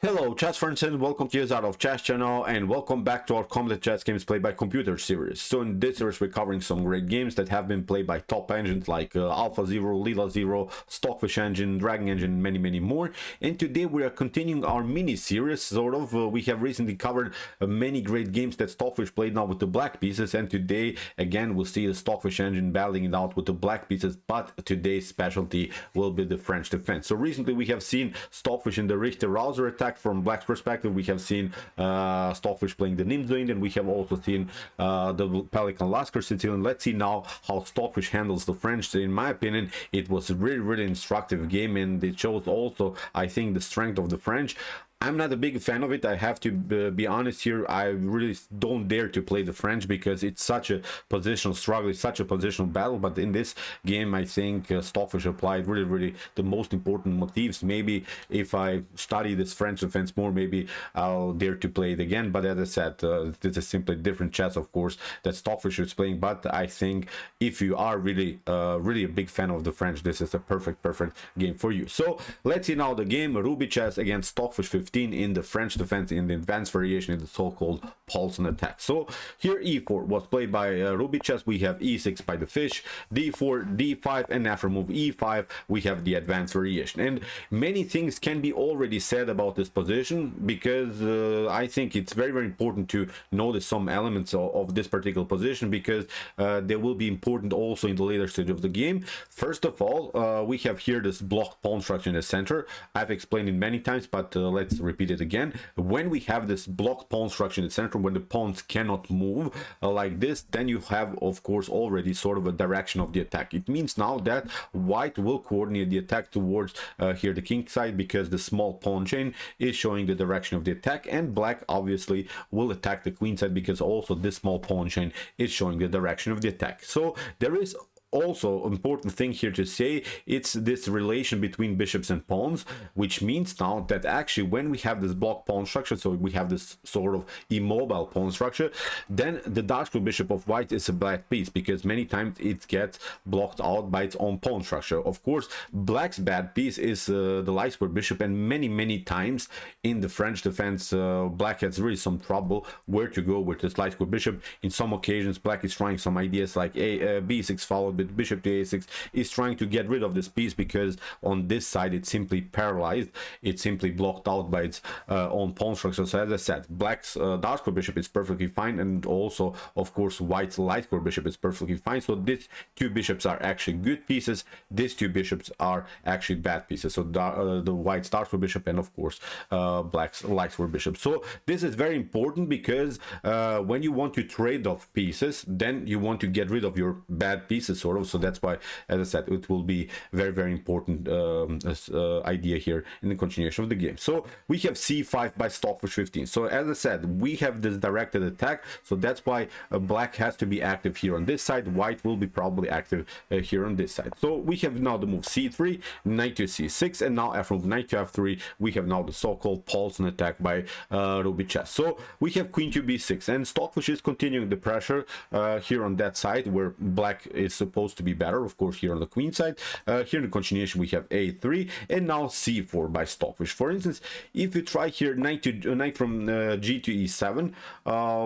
Hello chess friends and welcome to Jozarov chess channel and welcome back to our complete chess games played by computer series. So in this series we're covering some great games that have been played by top engines like Alpha Zero, Lila Zero, Stockfish engine, Dragon engine, and many more. And today we are continuing our mini series sort of. We have recently covered many great games that Stockfish played now with the black pieces, and today again we'll see the Stockfish engine battling it out with the black pieces, but today's specialty will be the French defense. So recently we have seen Stockfish in the Richter-Rauser attack. From Black's perspective, we have seen Stockfish playing the Nimzo, and we have also seen the Pelican Lasker Sicilian. Let's see now how Stockfish handles the French. In my opinion, it was a really instructive game, and it shows also, I think, the strength of the French. I'm not a big fan of it. I have to be honest here. I really don't dare to play the French because it's such a positional struggle, it's such a positional battle. But in this game, I think Stockfish applied really the most important motifs. Maybe if I study this French defense more, maybe I'll dare to play it again. But as I said, this is simply different chess, of course, that Stockfish is playing. But I think if you are really a big fan of the French, this is a perfect game for you. So let's see now the game. Rubichess against Stockfish 15 in the French defense in the advanced variation in the so-called Paulsen attack. So here e4 was played by Rubichess. We have e6 by the Fish, d4, d5, and after move e5 we have the advanced variation. And many things can be already said about this position because I think it's very important to notice some elements of this particular position because they will be important also in the later stage of the game. First of all, we have here this blocked pawn structure in the center. I've explained it many times, but let's repeat it again. When we have this blocked pawn structure in the center, when the pawns cannot move like this, then you have, of course, already sort of a direction of the attack. It means now that white will coordinate the attack towards here the king side because the small pawn chain is showing the direction of the attack, and black obviously will attack the queen side because also this small pawn chain is showing the direction of the attack. So there is also important thing here to say, it's this relation between bishops and pawns, which means now that actually when we have this block pawn structure, so we have this sort of immobile pawn structure, then the dark square bishop of white is a bad piece because many times it gets blocked out by its own pawn structure. Of course, black's bad piece is the light square bishop, and many times in the French defense black has really some trouble where to go with this light square bishop. In some occasions black is trying some ideas like b6 followed with bishop to a6, is trying to get rid of this piece because on this side it's simply paralyzed, it's simply blocked out by its own pawn structure. So as I said, black's dark square bishop is perfectly fine, and also of course white's light square bishop is perfectly fine. So these two bishops are actually good pieces, these two bishops are actually bad pieces. So the white's dark square bishop and of course black's light square bishop. So this is very important because when you want to trade off pieces, then you want to get rid of your bad pieces sort of. So that's why, as I said, it will be very important idea here in the continuation of the game. So we have c5 by Stockfish 15. So as I said, we have this directed attack, so that's why black has to be active here on this side, white will be probably active here on this side. So we have now the move c3, knight to c6, and now after move knight to f3 we have now the so-called Paulsen attack by Rubichess. So we have queen to b6, and Stockfish is continuing the pressure here on that side where black is supposed to be better, of course, here on the queen side. Here in the continuation we have a3 and now c4 by Stockfish. For instance, if you try here knight from g to e7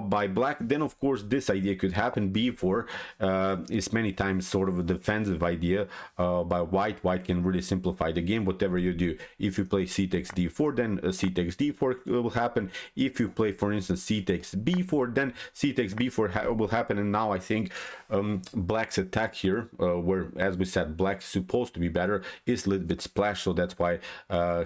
by black, then of course this idea could happen. b4 is many times sort of a defensive idea by white. White can really simplify the game whatever you do. If you play c takes d4, then c takes d4 will happen. If you play, for instance, c takes b4, then c takes b4 will happen. And now I think black's attack here, where, as we said, black is supposed to be better, is a little bit splashed. So that's why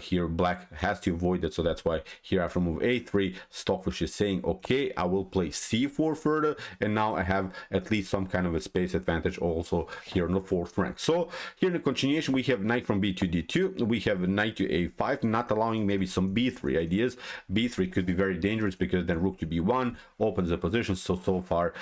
here black has to avoid it. So that's why here after move a3, Stockfish is saying, okay, I will play c4 further, and now I have at least some kind of a space advantage also here on the fourth rank. So here in the continuation we have knight from b to d2, we have knight to a5, not allowing maybe some b3 ideas. b3 could be very dangerous because then rook to b1 opens the position. So far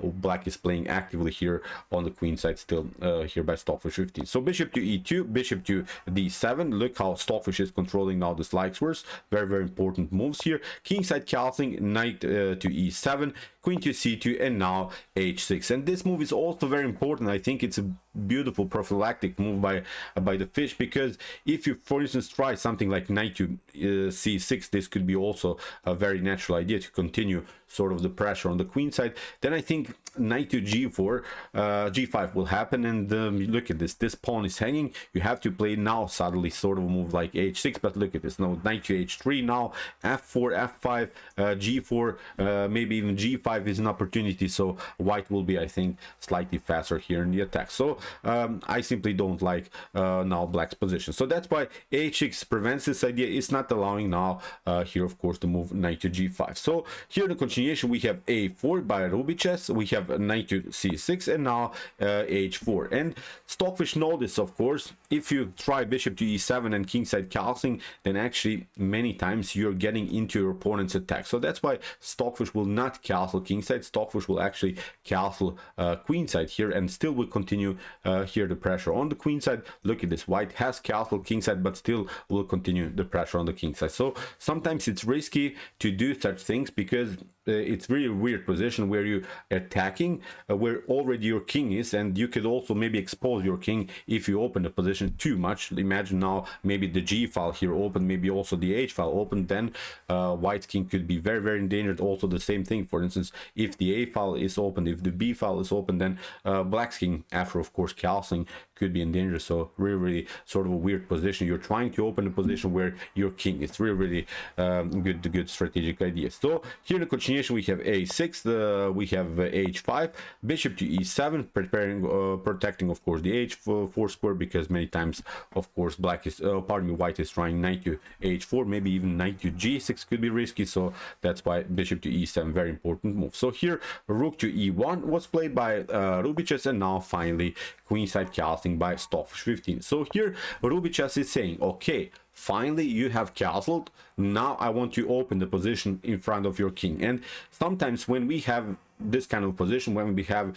black is playing actively here on the queen queen side still here by Stockfish 15. So bishop to e2, bishop to d7. Look how Stockfish is controlling now the slide squares. Very, very important moves here. Kingside castling, knight to e7, queen to c2, and now h6. And this move is also very important. I think it's a beautiful prophylactic move by the fish, because if you, for instance, try something like knight to c6, this could be also a very natural idea to continue sort of the pressure on the queen side. Then I think knight to g4, g5 will happen, and look at this pawn is hanging. You have to play now suddenly sort of a move like h6, but look at this now, knight to h3, now f4, f5, g4, maybe even g5 is an opportunity. So white will be, I think, slightly faster here in the attack. So I simply don't like now black's position. So that's why h6 prevents this idea. It's not allowing now here, of course, to move knight to g5. So here in the continuation we have a4 by Rubichess, we have knight to c6, and now h4. And Stockfish know this, of course. If you try bishop to e7 and kingside castling, then actually many times you're getting into your opponent's attack. So that's why Stockfish will not castle kingside. Stockfish will actually castle queenside here, and still will continue here the pressure on the queenside. Look at this, white has castled kingside, but still will continue the pressure on the kingside. So sometimes it's risky to do such things, because it's really a weird position where you attacking where already your king is, and you could also maybe expose your king if you open the position too much. Imagine now maybe the g file here open, maybe also the h file open, then white king could be very, very endangered. Also the same thing, for instance, if the a file is open, if the b file is open, then black's king, after of course castling, could be in danger. So really, really sort of a weird position. You're trying to open a position where your king is really, really good strategic idea. So here in the continuation we have a6, we have h5, bishop to e7, preparing protecting of course the h4 square, because many times of course black is white is trying knight to h4, maybe even knight to g6 could be risky. So that's why bishop to e7, very important move. So here rook to e1 was played by Rubichess, and now finally queenside casting by Stockfish 15. So here Rubichess is saying, okay, finally you have castled, now I want to open the position in front of your king. And sometimes when we have this kind of position, when we have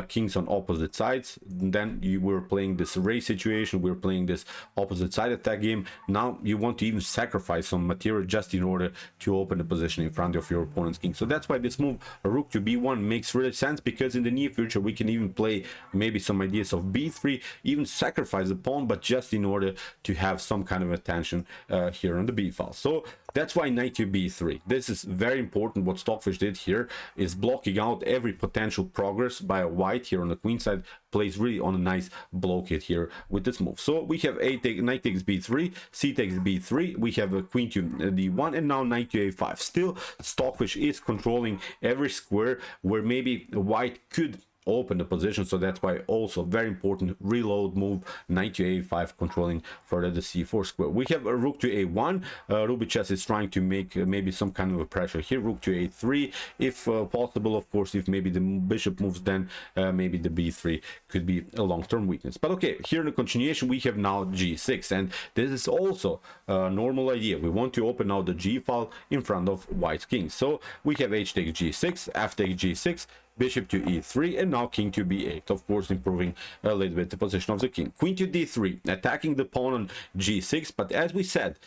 kings on opposite sides, then you were playing this race situation, we're playing this opposite side attack game. Now you want to even sacrifice some material just in order to open the position in front of your opponent's king. So that's why this move rook to b1 makes really sense, because in the near future we can even play maybe some ideas of b3, even sacrifice the pawn, but just in order to have some kind of attention here on the b file. So that's why knight to b3, this is very important. What Stockfish did here is blocking out every potential progress by a white here on the queen side, plays really on a nice blockade here with this move. So we have knight takes b3, c takes b3, we have a queen to d1, and now knight to a5. Still Stockfish is controlling every square where maybe white could open the position. So that's why also very important reload move, knight to a5, controlling further the c4 square. We have a rook to a1. Rubichess is trying to make maybe some kind of a pressure here. Rook to a3 if possible, of course. If maybe the bishop moves, then maybe the b3 could be a long-term weakness. But okay, here in the continuation we have now g6, and this is also a normal idea. We want to open now the g file in front of white's king. So we have h takes g6, f takes g6, bishop to e3, and now king to b8, of course improving a little bit the position of the king. Queen to d3, attacking the pawn on g6, but as we said,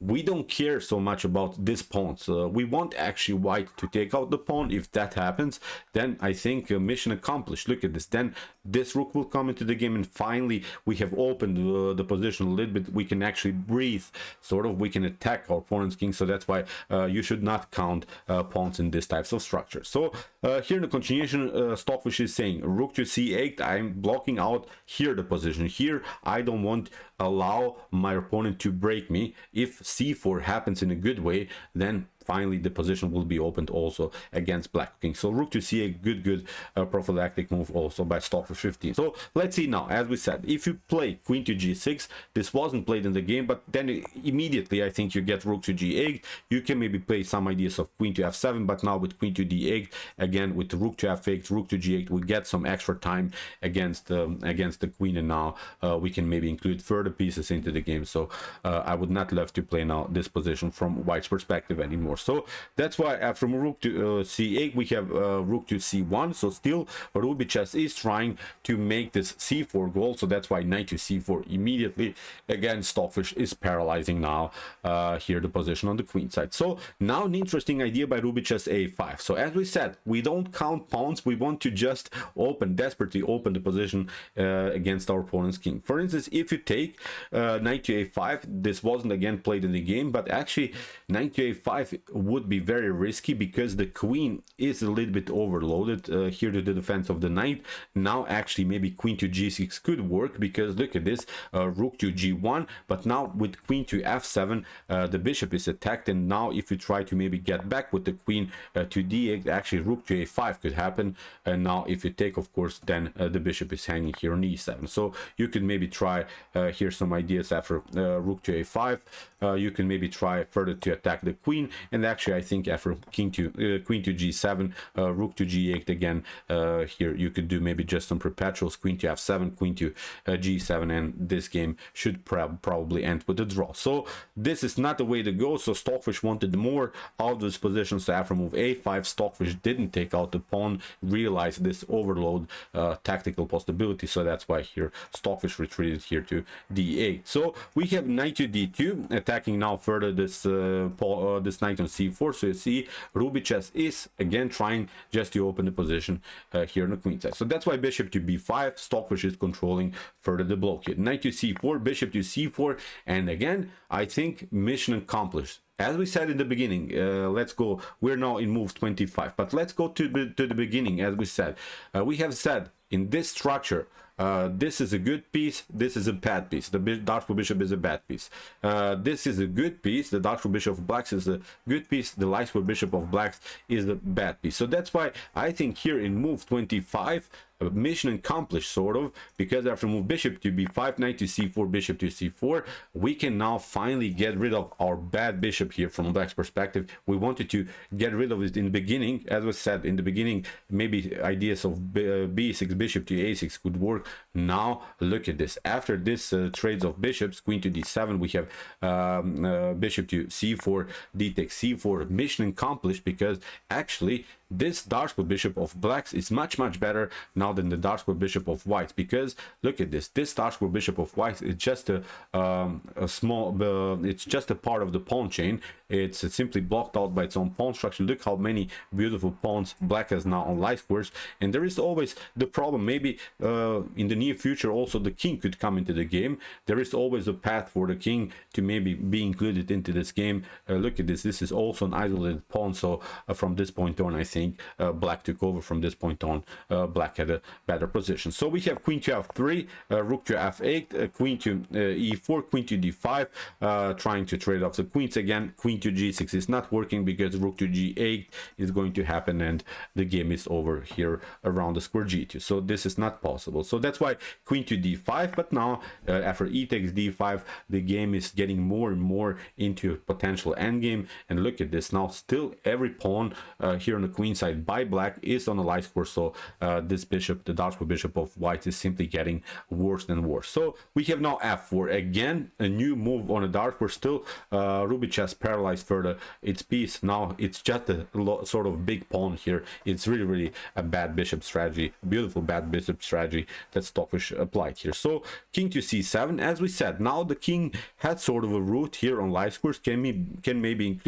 we don't care so much about this pawn. So we want actually white to take out the pawn. If that happens, then I think mission accomplished. Look at this, then this rook will come into the game, and finally we have opened the position a little bit. We can actually breathe, sort of, we can attack our opponent's king. So that's why you should not count pawns in this types of structure. So here in the continuation, Stockfish is saying rook to c8, I'm blocking out here the position. Here I don't want allow my opponent to break me. If c4 happens in a good way, then finally the position will be opened also against black king. So rook to c8, good prophylactic move also by Stockfish 15. So let's see now, as we said, if you play queen to g6, this wasn't played in the game, but then immediately I think you get rook to g8. You can maybe play some ideas of queen to f7, but now with queen to d8, again with the rook to f8, rook to g8, we get some extra time against the queen, and now we can maybe include further pieces into the game. So I would not love to play now this position from white's perspective anymore. more. So that's why after rook to c8 we have rook to c1. So still Rubichess is trying to make this c4 goal, so that's why knight to c4 immediately. Again, Stockfish is paralyzing now here the position on the queen side. So now an interesting idea by Rubichess a5. So as we said, we don't count pawns, we want to just desperately open the position against our opponent's king. For instance, if you take knight to a5, this wasn't again played in the game, but actually knight to a5 would be very risky because the queen is a little bit overloaded here to the defense of the knight. Now actually maybe queen to g6 could work, because look at this, rook to g1, but now with queen to f7 the bishop is attacked, and now if you try to maybe get back with the queen to d8, actually rook to a5 could happen, and now if you take, of course, then the bishop is hanging here on e7. So you could maybe try here some ideas after rook to a5. You can maybe try further to attack the queen, and actually I think after queen to g7, rook to g8 again, here you could do maybe just some perpetuals, queen to f7, queen to g7, and this game should probably end with a draw. So this is not the way to go. So Stockfish wanted more out of this position, so after move a5 Stockfish didn't take out the pawn, realized this overload tactical possibility, so that's why here Stockfish retreated here to d8. So we have knight to d2, attacking now further this this knight on c4. So you see Rubichess is again trying just to open the position here on the queen side. So that's why bishop to b5, Stockfish is controlling further the block here. Knight to c4, bishop to c4, and again I think mission accomplished. As we said in the beginning, let's go, we're now in move 25, but let's go to the beginning. As we said, we have said in this structure, this is a good piece, this is a bad piece. The dark bishop is a bad piece. This is a good piece, the dark bishop of blacks is a good piece, the light bishop of blacks is a bad piece. So that's why I think here in move 25, mission accomplished sort of, because after move bishop to b5, knight to c4, bishop to c4, we can now finally get rid of our bad bishop here from black's perspective. We wanted to get rid of it in the beginning. As was said in the beginning, maybe ideas of b6, bishop to a6 could work. Now look at this, after this trades of bishops, queen to d7, we have bishop to c4, d takes c4, mission accomplished, because actually this dark bishop of blacks is much better now than the dark bishop of whites, because look at this, dark bishop of whites is just a small it's just a part of the pawn chain. It's simply blocked out by its own pawn structure. Look how many beautiful pawns black has now on light squares, and there is always the problem, maybe in the near future also the king could come into the game. There is always a path for the king to maybe be included into this game. Look at this, this is also an isolated pawn, so from this point on I think black took over. From this point on black had a better position. So we have queen to f3, rook to f8, queen to e4, queen to d5, trying to trade off the queens again. Queen to g6 is not working because rook to g8 is going to happen, and the game is over here around the square g2. So this is not possible. So that's why queen to d5, but now after e takes d5, the game is getting more and more into a potential endgame. And look at this, now still every pawn here on the queen side by black is on a light square. So this bishop, the dark bishop of white, is simply getting worse and worse. So we have now f4 again, a new move on a dark square. Still Rubichess paralyzed further its piece. Now it's just a sort of big pawn here. It's really a bad bishop strategy, beautiful bad bishop strategy that Stockfish applied here. So king to c7, as we said, now the king had sort of a route here on light squares, can maybe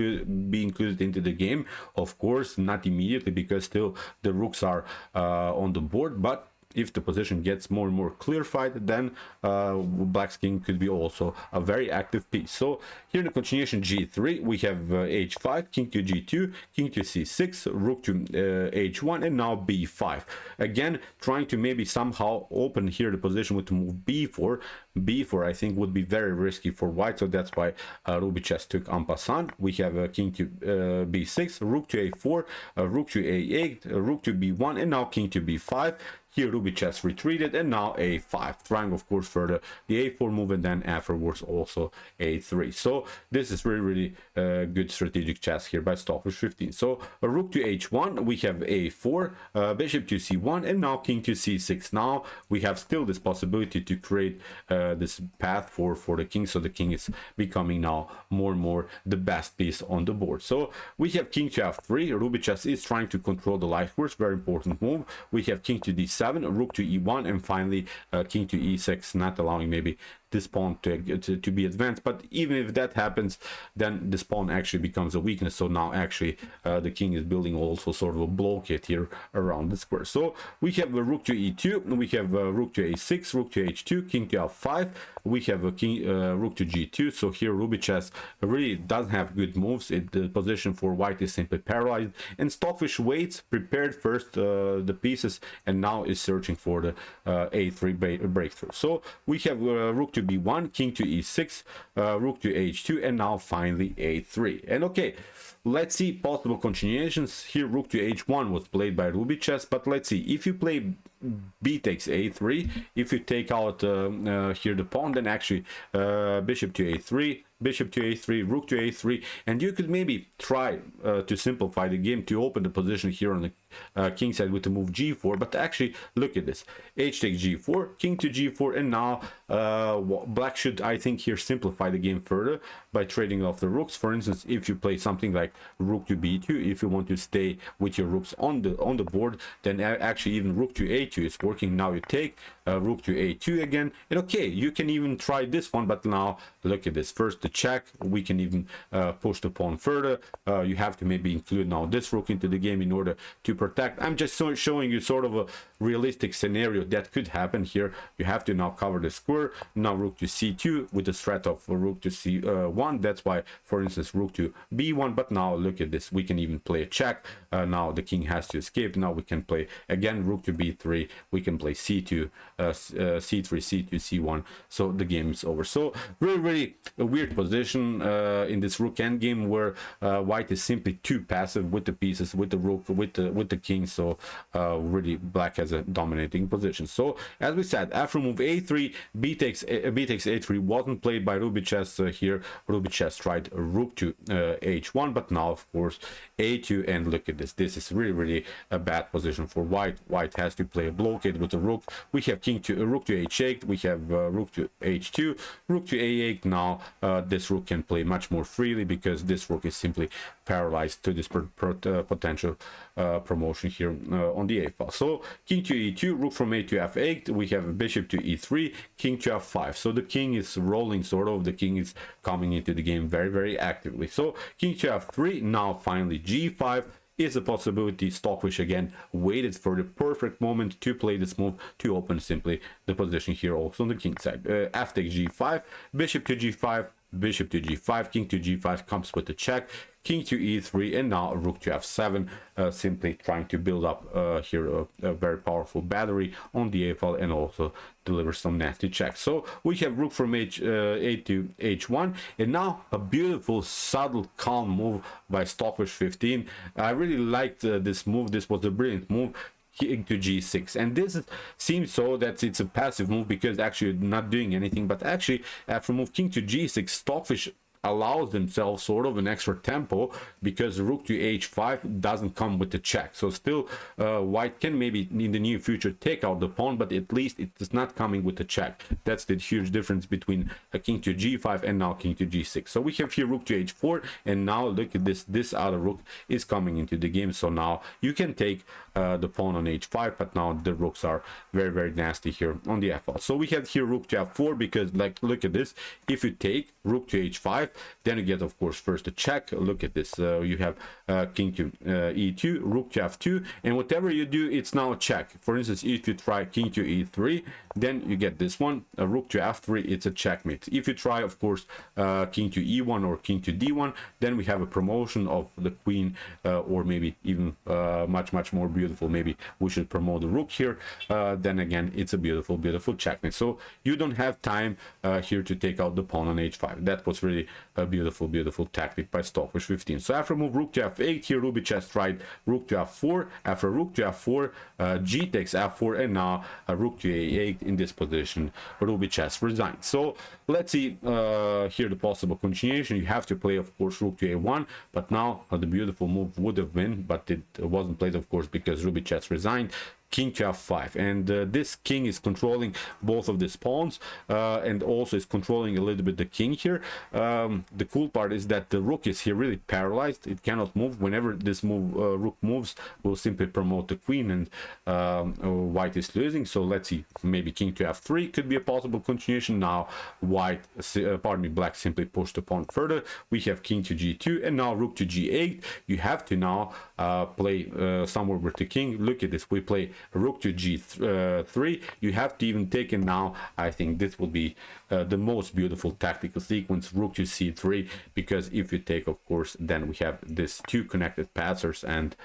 be included into the game. Of course not immediately, because still the rooks are on the board, but if the position gets more and more clarified, then black's king could be also a very active piece. So here in the continuation g3, we have h5, king to g2, king to c6, rook to h1, and now b5. Again, trying to maybe somehow open here the position with the move b4. b4 I think would be very risky for white, so that's why Rubichess took en passant. We have king to b6, rook to a4, rook to a8, rook to b1, and now king to b5. Here Rubichess retreated, and now a5, trying of course further the a4 move, and then afterwards also a3. So this is really good strategic chess here by Stockfish 15. So a rook to h1, we have a4, bishop to c1, and now king to c6. Now we have still this possibility to create this path for the king, so the king is becoming now more and more the best piece on the board. So we have king to f3. Rubichess is trying to control the light horse, very important move. We have king to d7, rook to e1, and finally king to e6, not allowing maybe this pawn to be advanced. But even if that happens, then this pawn actually becomes a weakness. So now actually the king is building also sort of a blockade here around the square. So we have a rook to e2, we have a rook to a6, rook to h2, king to f5, we have a king rook to g2. So here Rubichess really doesn't have good moves. The position for white is simply paralyzed, and Stockfish waits, prepared first the pieces, and now is searching for the a3 breakthrough. So we have rook to b1, king to e6, rook to h2, and now finally a3. And okay, let's see possible continuations. Here rook to h1 was played by Rubichess, but let's see, if you play b takes a3, if you take out here the pawn, then actually bishop to a3, bishop to a3, rook to a3, and you could maybe try to simplify the game to open the position here on the king side with the move g4. But actually look at this, h takes g4, king to g4, and now black should, I think, here simplify the game further by trading off the rooks. For instance, if you play something like rook to b2, if you want to stay with your rooks on the board, then actually even rook to a2 is working. Now you take rook to a2 again, and okay, you can even try this one. But now look at this, first the check, we can even push the pawn further. You have to maybe include now this rook into the game in order to protect. I'm just showing you sort of a realistic scenario that could happen here. You have to now cover the square. Now rook to c2 with the threat of rook to c1. That's why, for instance, rook to b1. But now look at this, we can even play a check. Now the king has to escape. Now we can play again rook to b3, we can play c2, c3, c2, c1. So the game is over. So really a weird position in this rook endgame, where white is simply too passive with the pieces, with the rook, with the king. So really black has a dominating position. So as we said, after move a3, b takes a3 wasn't played by Rubichess. Here Rubichess tried rook to h1, but now of course a2, and look at this, this is really a bad position for white. White has to play a blockade with the rook. We have king to rook to h8, we have rook to h2, rook to a8. Now this rook can play much more freely because this rook is simply paralyzed to this potential promotion here on the a file. So king to e2, rook from a to f8, we have bishop to e3, king to f5. So the king is rolling, sort of, the king is coming into the game very actively. So king to f3, now finally g5 is a possibility. Stockfish again waited for the perfect moment to play this move to open simply the position here also on the king side. F takes g5, bishop to g5, bishop to g5, king to g5 comes with the check, king to e3, and now rook to f7, simply trying to build up here a very powerful battery on the a file and also deliver some nasty checks. So we have rook from a to h1, and now a beautiful subtle calm move by Stockfish 15. I really liked this move. This was a brilliant move. King to g6, and this seems so that it's a passive move because actually not doing anything, but actually after move king to g6, Stockfish allows themselves sort of an extra tempo because rook to h5 doesn't come with the check. So still white can maybe in the near future take out the pawn, but at least it is not coming with the check. That's the huge difference between a king to g5 and now king to g6. So we have here rook to h4, and now look at this other rook is coming into the game. So now you can take the pawn on h5, but now the rooks are very nasty here on the f file. So we have here rook to f4 because, like, look at this, if you take rook to h5, then you get of course first a check. Look at this, you have king to e2, rook to f2, and whatever you do, it's now a check. For instance, if you try king to e3, then you get this one, a rook to f3, it's a checkmate. If you try of course king to e1 or king to d1, then we have a promotion of the queen, or maybe even much more beautiful, maybe we should promote the rook here. Then again, it's a beautiful checkmate. So you don't have time here to take out the pawn on h5. That was really a beautiful tactic by Stockfish 15. So after move rook to f8, here Rubichess tried rook to f4. After rook to f4, g takes f4, and now rook to a8. In this position, Rubichess resigned. So let's see here the possible continuation. You have to play, of course, rook to a1, but now the beautiful move would have been, but it wasn't played, of course, because Rubichess resigned. King to f5, and this king is controlling both of these pawns, and also is controlling a little bit the king here. The cool part is that the rook is here really paralyzed. It cannot move. Whenever this move rook moves, will simply promote the queen, and white is losing. So let's see, maybe king to f3 could be a possible continuation. Now black simply pushed the pawn further. We have king to g2, and now rook to g8. You have to now play somewhere with the king. Look at this, we play rook to g3. You have to even take it now. I think this will be the most beautiful tactical sequence, rook to c3, because if you take, of course, then we have this two connected passers, and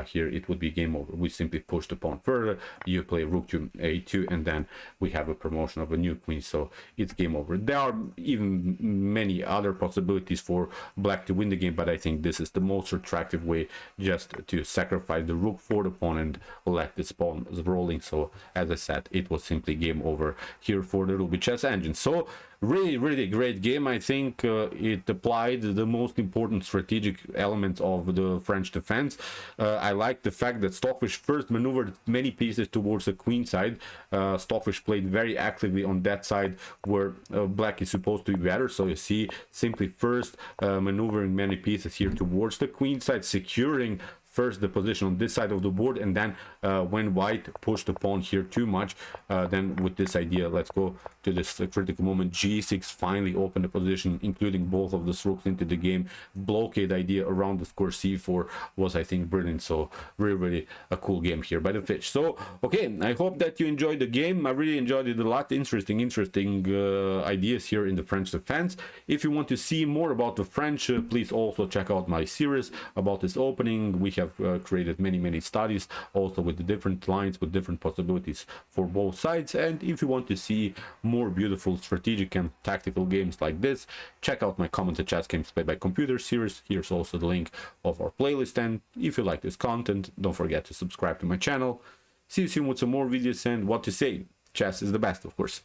here it would be game over. We simply push the pawn further, you play rook to a2, and then we have a promotion of a new queen, so it's game over. There are even many other possibilities for black to win the game, but I think this is the most attractive way, just to sacrifice the rook for the pawn and let this pawn rolling. So as I said, it was simply game over here for the Rubichess engine. So really great game. I think it applied the most important strategic elements of the French defense. I like the fact that Stockfish first maneuvered many pieces towards the queen side. Stockfish played very actively on that side where black is supposed to be better. So you see, simply first maneuvering many pieces here towards the queen side, securing first the position on this side of the board, and then when white pushed the pawn here too much, then with this idea, let's go to this critical moment, g6, finally open the position, including both of the rooks into the game. Blockade idea around the square c4 was, I think, brilliant. So really a cool game here by the Fish. So okay, I hope that you enjoyed the game. I really enjoyed it a lot. Interesting ideas here in the French defense. If you want to see more about the French, please also check out my series about this opening. We have created many studies also with the different lines, with different possibilities for both sides. And if you want to see more beautiful strategic and tactical games like this, check out my commented chess games played by computer series. Here's also the link of our playlist, and if you like this content, don't forget to subscribe to my channel. See you soon with some more videos, and what to say, chess is the best, of course.